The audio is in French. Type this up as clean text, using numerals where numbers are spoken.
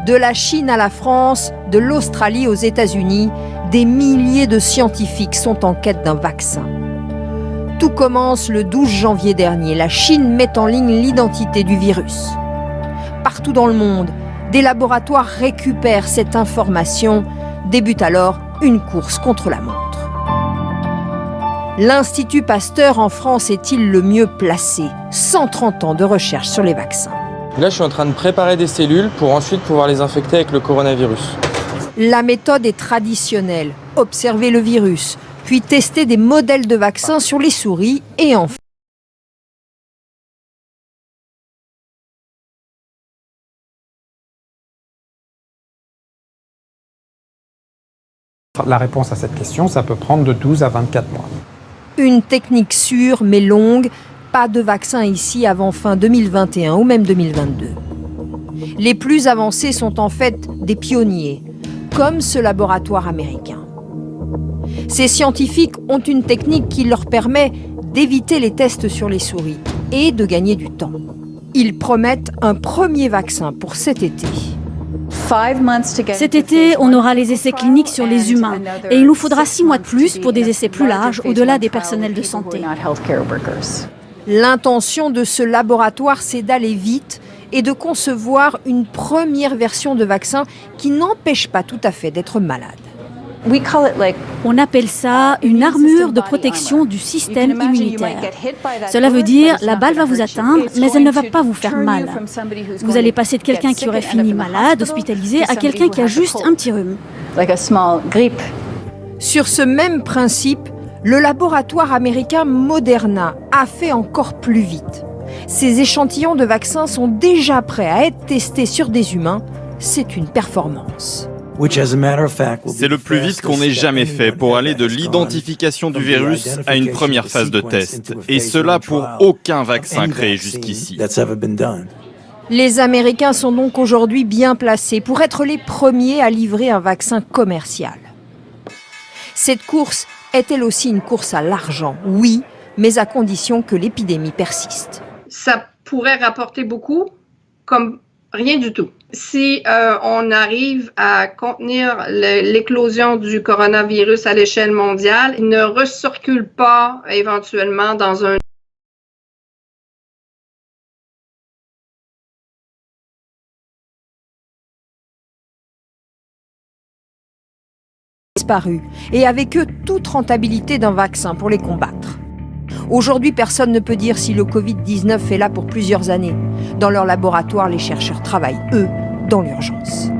De la Chine à la France, de l'Australie aux États-Unis, des milliers de scientifiques sont en quête d'un vaccin. Tout commence le 12 janvier dernier. La Chine met en ligne l'identité du virus. Partout dans le monde, des laboratoires récupèrent cette information. Débute alors une course contre la montre. L'Institut Pasteur en France est-il le mieux placé? 130 ans de recherche sur les vaccins. Là, je suis en train de préparer des cellules pour ensuite pouvoir les infecter avec le coronavirus. La méthode est traditionnelle. Observer le virus, puis tester des modèles de vaccins sur les souris et enfin La réponse à cette question, ça peut prendre de 12 à 24 mois. une technique sûre mais longue. Pas de vaccin ici avant fin 2021 ou même 2022. Les plus avancés sont en fait des pionniers, comme ce laboratoire américain. Ces scientifiques ont une technique qui leur permet d'éviter les tests sur les souris et de gagner du temps. Ils promettent un premier vaccin pour cet été. Cet été, on aura les essais cliniques sur les humains et il nous faudra 6 mois de plus pour des essais plus larges au-delà des personnels de santé. L'intention de ce laboratoire, c'est d'aller vite et de concevoir une première version de vaccin qui n'empêche pas tout à fait d'être malade. On appelle ça une armure de protection du système immunitaire. Cela veut dire la balle va vous atteindre, mais elle ne va pas vous faire mal. Vous allez passer de quelqu'un qui aurait fini malade, hospitalisé, à quelqu'un qui a juste un petit rhume. Sur ce même principe, le laboratoire américain Moderna a fait encore plus vite. Ces échantillons de vaccins sont déjà prêts à être testés sur des humains. C'est une performance. C'est le plus vite qu'on ait jamais fait pour aller de l'identification du virus à une première phase de test. Et cela pour aucun vaccin créé jusqu'ici. Les Américains sont donc aujourd'hui bien placés pour être les premiers à livrer un vaccin commercial. Cette course est-elle aussi une course à l'argent? Oui, mais à condition que l'épidémie persiste. Ça pourrait rapporter beaucoup, comme rien du tout. Si on arrive à contenir l'éclosion du coronavirus à l'échelle mondiale, il ne recircule pas éventuellement dans un disparu, et avec eux toute rentabilité d'un vaccin pour les combattre. Aujourd'hui, personne ne peut dire si le Covid-19 est là pour plusieurs années. Dans leur laboratoire, les chercheurs travaillent, eux, dans l'urgence.